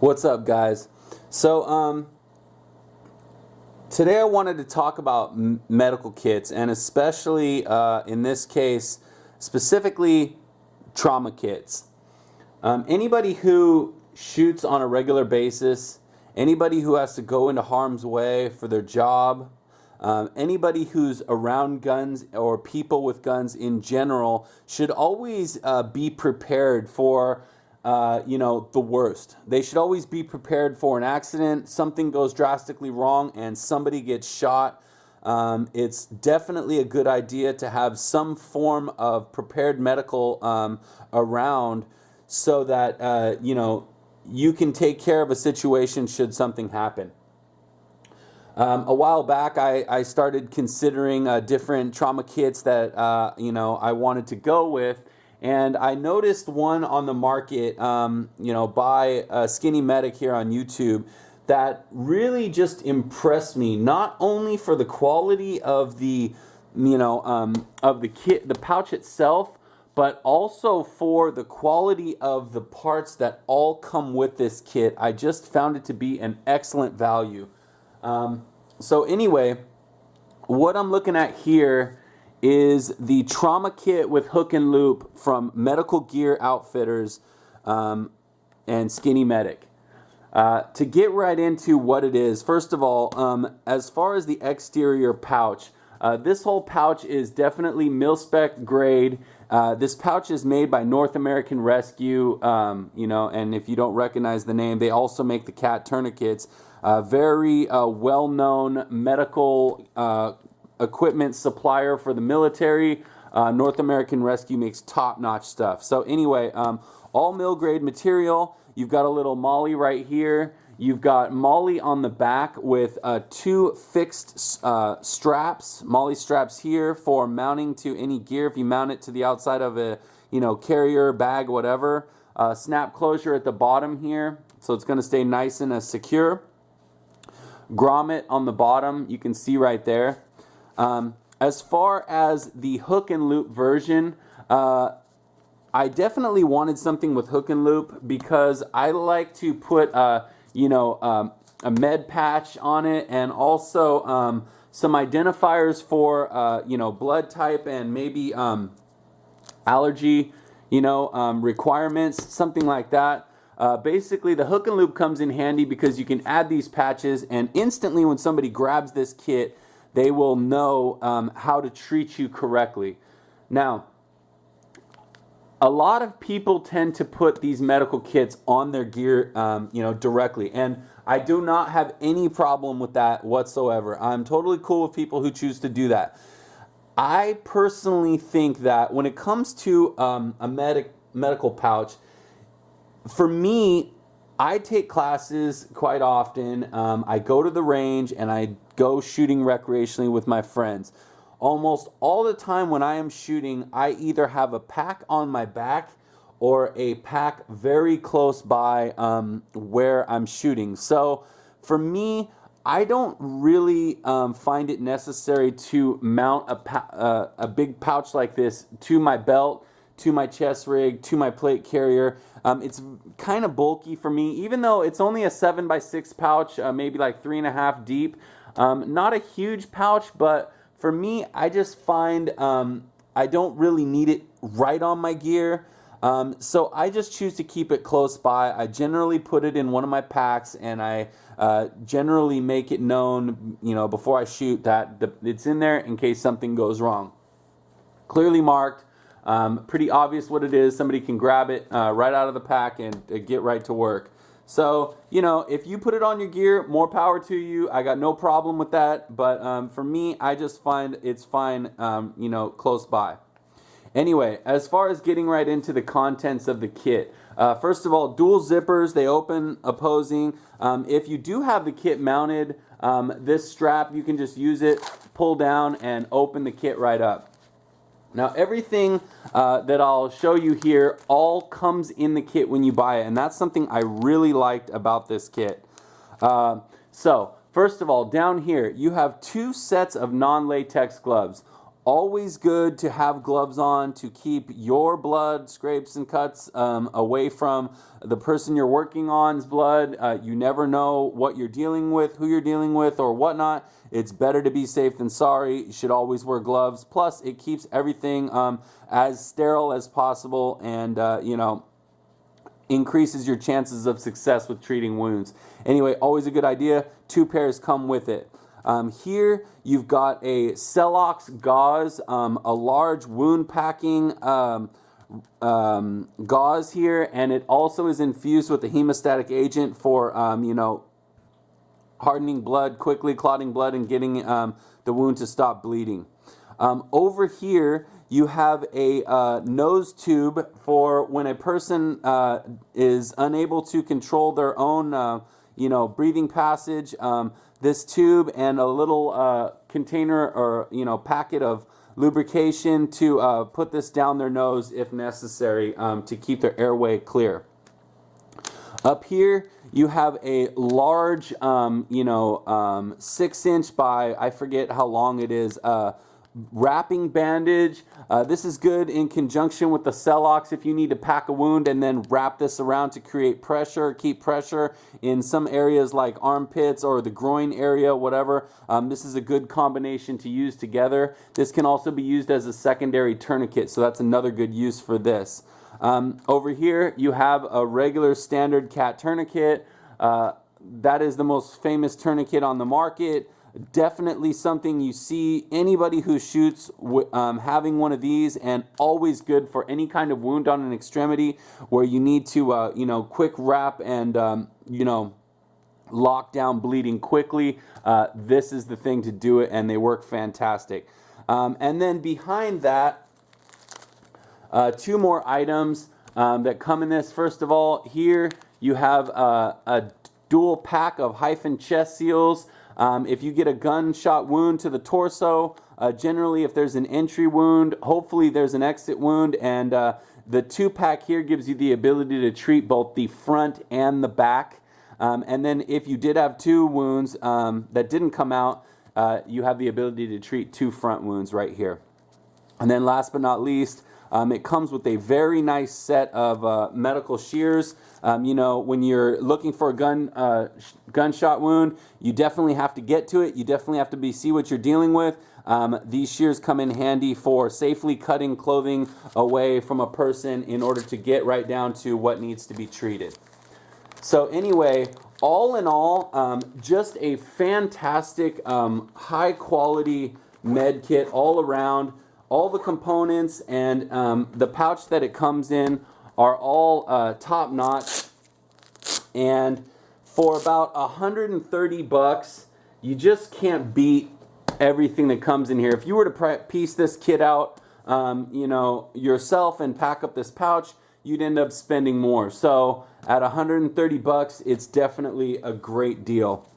What's up, guys? So today I wanted to talk about medical kits, and especially in this case specifically trauma kits. Anybody who shoots on a regular basis, anybody who has to go into harm's way for their job, anybody who's around guns or people with guns in general should always be prepared for the worst. They should always be prepared for an accident, something goes drastically wrong and somebody gets shot. It's definitely a good idea to have some form of prepared medical around so that you can take care of a situation should something happen. A while back I started considering different trauma kits that I wanted to go with, and I noticed one on the market by Skinny Medic here on YouTube that really just impressed me, not only for the quality of the kit, the pouch itself, but also for the quality of the parts that all come with this kit. I just found it to be an excellent value. So anyway, what I'm looking at here is the trauma kit with hook and loop from Medical Gear Outfitters and Skinny Medic. To get right into what it is, first of all, as far as the exterior pouch, this whole pouch is definitely mil-spec grade. This pouch is made by North American Rescue, and if you don't recognize the name, they also make the cat tourniquets. Very well-known medical equipment supplier for the military. North American Rescue makes top-notch stuff. So anyway, all mill-grade material. You've got a little Molle right here. You've got Molle on the back with two fixed straps, Molle straps here for mounting to any gear if you mount it to the outside of a carrier, bag, whatever. Snap closure at the bottom here, so it's going to stay nice and secure. Grommet on the bottom, you can see right there. As far as the hook and loop version, I definitely wanted something with hook and loop because I like to put a med patch on it, and also some identifiers for blood type and maybe allergy requirements, something like that. Basically, the hook and loop comes in handy because you can add these patches, and instantly when somebody grabs this kit, they will know how to treat you correctly. Now, a lot of people tend to put these medical kits on their gear, directly, and I do not have any problem with that whatsoever. I'm totally cool with people who choose to do that. I personally think that when it comes to a medical pouch, for me, I take classes quite often. I go to the range and I go shooting recreationally with my friends. Almost all the time when I am shooting, I either have a pack on my back or a pack very close by where I'm shooting. So for me, I don't really find it necessary to mount a big pouch like this to my belt, to my chest rig, to my plate carrier. It's kind of bulky for me, even though it's only a 7x6 pouch, maybe like 3.5 deep. Not a huge pouch, but for me, I just find I don't really need it right on my gear. So I just choose to keep it close by. I generally put it in one of my packs, and I generally make it known, before I shoot that it's in there in case something goes wrong. Clearly marked. Pretty obvious what it is. Somebody can grab it right out of the pack and get right to work. So, if you put it on your gear, more power to you. I got no problem with that. But for me, I just find it's fine, close by. Anyway, as far as getting right into the contents of the kit, first of all, dual zippers, they open opposing. If you do have the kit mounted, this strap, you can just use it, pull down, and open the kit right up. Now, everything that I'll show you here all comes in the kit when you buy it, and that's something I really liked about this kit. So, first of all, down here, you have two sets of non-latex gloves. Always good to have gloves on to keep your blood, scrapes, and cuts away from the person you're working on's blood. You never know what you're dealing with, who you're dealing with, or whatnot. It's better to be safe than sorry. You should always wear gloves. Plus, it keeps everything as sterile as possible, and increases your chances of success with treating wounds. Anyway, always a good idea. 2 pairs come with it. Here you've got a Celox gauze, a large wound packing gauze here, and it also is infused with a hemostatic agent for hardening blood, quickly clotting blood, and getting the wound to stop bleeding. Over here you have a nose tube for when a person is unable to control their own breathing passage. This tube and a little container or packet of lubrication to put this down their nose if necessary, to keep their airway clear. Up here you have a large 6-inch by, I forget how long it is, wrapping bandage. This is good in conjunction with the Celox if you need to pack a wound and then wrap this around to create pressure, keep pressure in some areas like armpits or the groin area, whatever. This is a good combination to use together. This can also be used as a secondary tourniquet, so that's another good use for this. Over here you have a regular standard cat tourniquet. That is the most famous tourniquet on the market. Definitely something you see anybody who shoots having one of these, and always good for any kind of wound on an extremity where you need to quick wrap and lock down bleeding quickly. This is the thing to do it, and they work fantastic. And then behind that, 2 more items that come in this. First of all, here you have a dual pack of hyphen chest seals. If you get a gunshot wound to the torso, generally if there's an entry wound, hopefully there's an exit wound, and the 2-pack here gives you the ability to treat both the front and the back. And then if you did have 2 wounds that didn't come out, you have the ability to treat 2 front wounds right here. And then last but not least, it comes with a very nice set of medical shears. When you're looking for a gunshot wound, you definitely have to get to it. You definitely have to see what you're dealing with. These shears come in handy for safely cutting clothing away from a person in order to get right down to what needs to be treated. So anyway, all in all, just a fantastic, high quality med kit all around. All the components and the pouch that it comes in are all top notch, and for about $130, you just can't beat everything that comes in here. If you were to piece this kit out, yourself and pack up this pouch, you'd end up spending more. So at $130, it's definitely a great deal.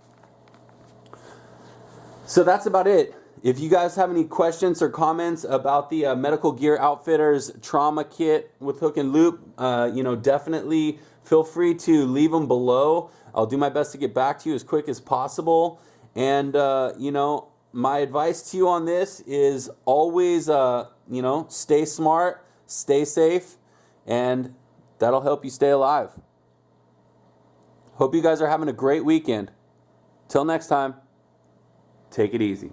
So that's about it. If you guys have any questions or comments about the Medical Gear Outfitters trauma kit with hook and loop, definitely feel free to leave them below. I'll do my best to get back to you as quick as possible. And, my advice to you on this is always, stay smart, stay safe, and that'll help you stay alive. Hope you guys are having a great weekend. Till next time, take it easy.